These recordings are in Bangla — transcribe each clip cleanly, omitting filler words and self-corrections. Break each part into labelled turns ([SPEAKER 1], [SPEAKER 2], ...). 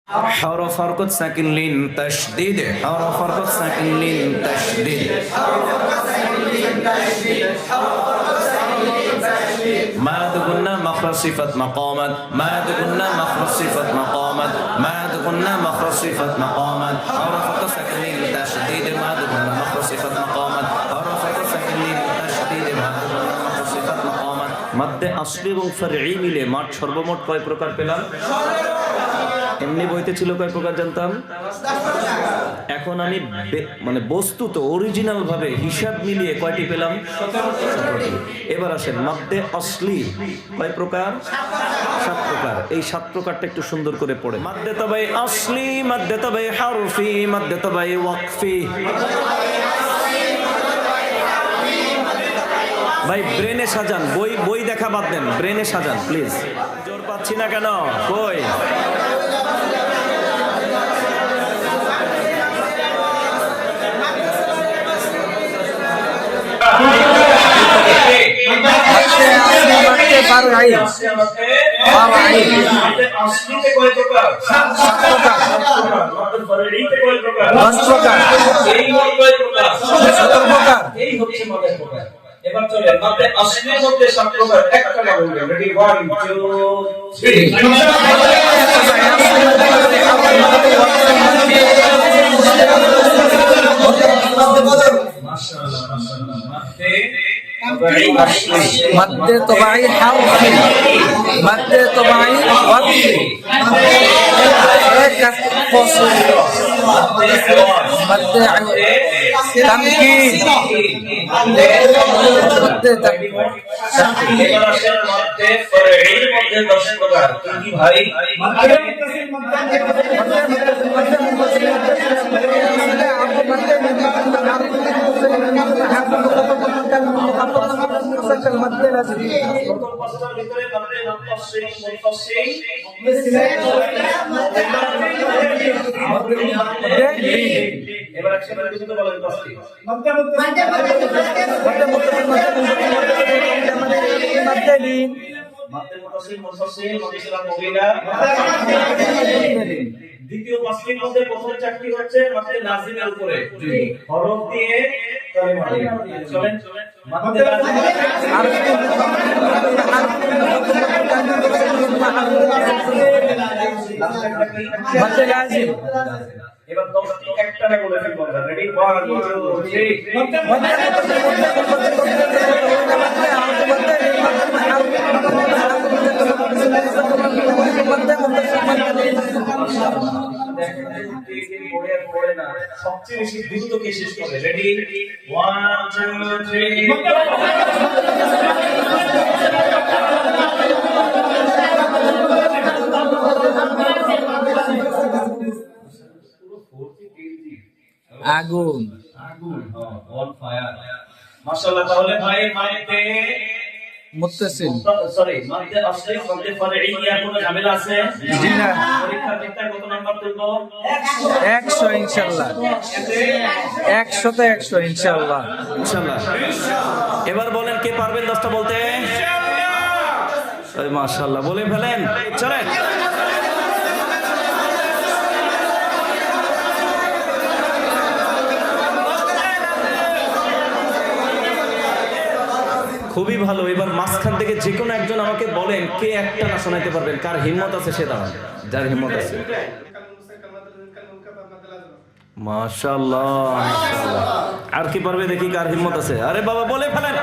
[SPEAKER 1] حرف حركة ساكن لين تشديد حرف حركة ساكن لين تشديد ما قلنا مخرج صفة مقامات ما قلنا مخرج صفة مقامات ما قلنا مخرج صفة مقامات حرف حركة ساكن لين تشديد ما قلنا مخرج صفة مقامات حرف حركة ساكن لين تشديد ما قلنا مخرج صفة مقامات মধ্যে আসলি এবং ফারঈ মিলে মাঠ সর্বমোট কয় প্রকার পেলাম? এমনি বইতে ছিল কয় প্রকার জানতাম? এখন আমি মানে বস্তুত অরিজিনাল ভাবে হিসাব মিলিয়ে কয়টি পেলাম? 17টি। এবার আসেন মধ্যে আসলি কয় প্রকার? 7 প্রকার। এই 7 প্রকারটা একটু সুন্দর করে পড়ে। মধ্যে তবাই আসলি, মধ্যে তবাই হারফি, মধ্যে তবাই ওয়াকফি। ভাই ব্রেনে সাজান, বই দেখা বাদ দেন, ব্রেনে সাজান প্লিজ। জোর পাচ্ছি না কেন? কই
[SPEAKER 2] এবার চলে মধ্যে আসলের মধ্যে 7 প্রকার একটা না বলবেন। রেডি 1 2 3 মাশাআল্লাহ মাশাআল্লাহ
[SPEAKER 3] مد طبيعي حرفي مد طبيعي وقفي هيك فصل مد تمكين مد تمكين
[SPEAKER 2] মধ্যে ফরঈর মধ্যে 10 প্রকার কি ভাই? এবার একসাথে দুটো বলেন পাঁচটি। দ্বিতীয় পাঁচটির মধ্যে প্রথম চারটি হচ্ছে মাত্র লাজিমের উপরে হরফ দিয়ে কালিমা দিয়ে। চলেন মাত্র লাজিম। এবার 10টি একটানে বলে ফেলবো আমরা। রেডি 1 2 3 সবচেয়ে বেশি দ্রুত কে শেষ করে? রেডি 1 2 3
[SPEAKER 3] আগুন
[SPEAKER 2] অন ফায়ার। মাশাআল্লাহ। তাহলে ভাই মাইতে
[SPEAKER 3] মুত্তাসিল
[SPEAKER 2] সরি মাইতে আসলে মধ্যে ফরঈয়া কোনো ঝামেলা আছে?
[SPEAKER 3] জি না।
[SPEAKER 2] পরীক্ষা দিতে কত নাম্বার তুলবো?
[SPEAKER 3] 100 ইনশাআল্লাহ 100 তে 100 ইনশাআল্লাহ
[SPEAKER 1] ইনশাআল্লাহ। এবার বলেন কে পারবেন 10টা বলতে? ইনশাআল্লাহ। মাশাআল্লাহ বলে ফেলেন, চলেন। খুবই ভালো। এবার মাঝখান থেকে যে কোনো একজন আমাকে বলেন কে একটা না শোনাইতে পারবেন, কার হিম্মত আছে সে দাঁড়ান, যার হিম্মত আছে। মাশাআল্লাহ মাশাআল্লাহ। আর কি পারবে দেখি কার হিম্মত আছে? আরে বাবা বলে ফেলেন।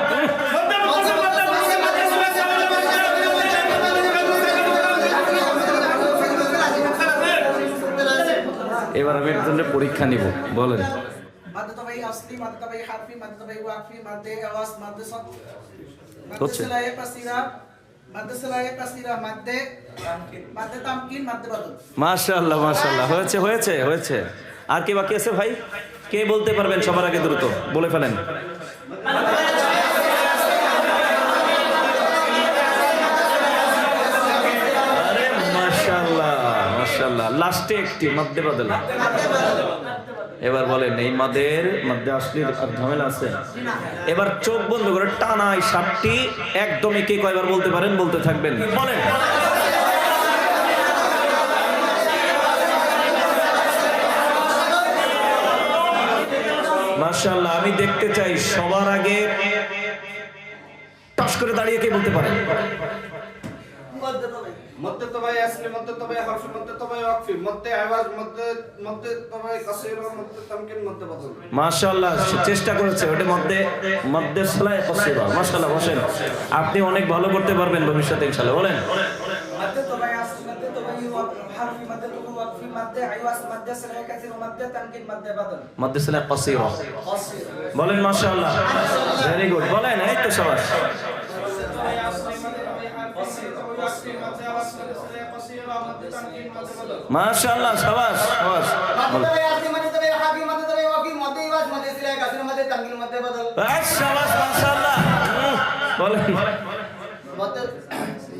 [SPEAKER 1] এবার আমি একজনের পরীক্ষা নিব, বলেন।
[SPEAKER 4] مد طبيعي اصلي مد طبيعي حرفي مد طبيعي وقفي مد اواس مد صوت مد
[SPEAKER 1] হচ্ছে
[SPEAKER 4] سلايه قصيره مد سلايه قصيره مد تمكين مد بدل।
[SPEAKER 1] মাশাআল্লাহ মাশাআল্লাহ। হয়েছে হয়েছে হয়েছে। আর কে বাকি আছে ভাই? কে বলতে পারবেন সবার আগে? দ্রুত বলে ফেলেন। আরে মাশাআল্লাহ মাশাআল্লাহ। লাস্টে একটি মধ্যে বদল। এবার বলেন এই মাদের মধ্যে আসলির আর ঝামেলা আছে? এবার চোখ বন্ধ করে টানায় 7টি একদমই কে কয়বার বলতে পারেন বলতে থাকবেন, বলেন। মাশাআল্লাহ, আমি দেখতে চাই সবার আগে টস করে দাঁড়িয়ে কে বলতে পারে?
[SPEAKER 5] مدة طبيعي أصلي مدة طبيعي حرفي مدة طبيعي وقفي مدة عوض مدة طبيعي قصيرة مدة تمكين مدة بدل
[SPEAKER 1] মাশাআল্লাহ, সে চেষ্টা করেছে ওটা মধ্যে সেলাই কসিরা। মাশাআল্লাহ, বসেন, আপনি অনেক ভালো করতে পারবেন ভবিষ্যতে ইনশাআল্লাহ। বলেন
[SPEAKER 4] مد طبيعي أصلي مد طبيعي حرفي مد طبيعي وقفي مد عوض مد سريع كثير مد تمكين مد بدل
[SPEAKER 1] মধ্যে সেলাই কসিরা।
[SPEAKER 4] قصير
[SPEAKER 1] বলেন মাশাআল্লাহ, ভেরি গুড। বলেন, এই তো সবাই। মাশাআল্লাহ, শাবাশ শাবাশ। শাবাশ, মাশাআল্লাহ। বলেন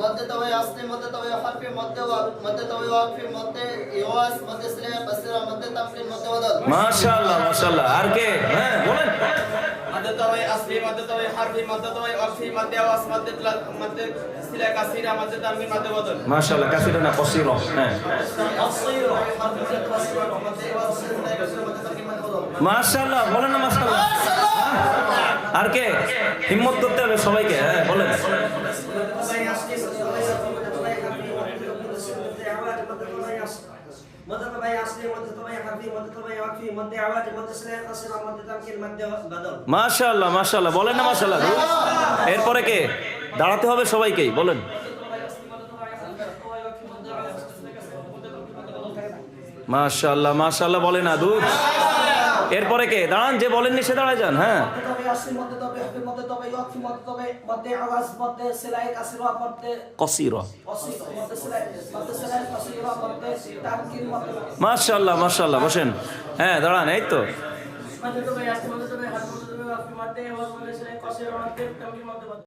[SPEAKER 5] مدة طبيعي أصلي مدة طبيعي حرفي مدة طبيعي وقفي مدة يواس مدة سريع قصيرة مدة تمكين مدة بدل
[SPEAKER 1] মাশাআল্লাহ মাশাআল্লাহ। আর কে? হ্যাঁ বলেন।
[SPEAKER 5] مدة طبيعي أصلي مدة طبيعي حرفي مدة طبيعي وقفي مدة يواس مدة سريع قصيرة مدة تمكين مدة بدل
[SPEAKER 1] মাশাআল্লাহ, কাসিরা না কসিরা? হ্যাঁ
[SPEAKER 4] قصير حرفي مد قصير مد عوض سريع كثير مد تمكين مد بدل
[SPEAKER 1] মাশাআল্লাহ, বলেন না মাশাআল্লাহ। আর কে? হিম্মত করতে হবে সবাইকে। হ্যাঁ বলেন।
[SPEAKER 4] مد طبيعي أصلي مد طبيعي حرفي مد طبيعي وقفي مد عوض مد سريع قصيرة مد تمكين مد بدل
[SPEAKER 1] মাশাআল্লাহ মাশাআল্লাহ, বলেন না মাশাআল্লাহ। এরপরে কে? দাঁড়াতে হবে সবাইকেই। বলেন মাশাআল্লাহ মাশাআল্লাহ, বলে না দূর। এরপরে কে? দাঁড়ান, যে বলেননি সে দাঁড়ায় যান। হ্যাঁ
[SPEAKER 4] مد طبيعي أصلي مد طبيعي حرفي مد طبيعي وقفي مد طبيعي مد عوض مد سريع قصيرة مد
[SPEAKER 1] কসিরা।
[SPEAKER 4] قصير مد سريع قصيرة مد تمكين مد بدل
[SPEAKER 1] মাশাআল্লাহ মাশাআল্লাহ, বসেন। হ্যাঁ দাঁড়ান, এই তো।
[SPEAKER 4] مد طبيعي أصلي مد طبيعي حرفي مد طبيعي وقفي مد عوض مد سريع قصيرة مد تمكين مد بدل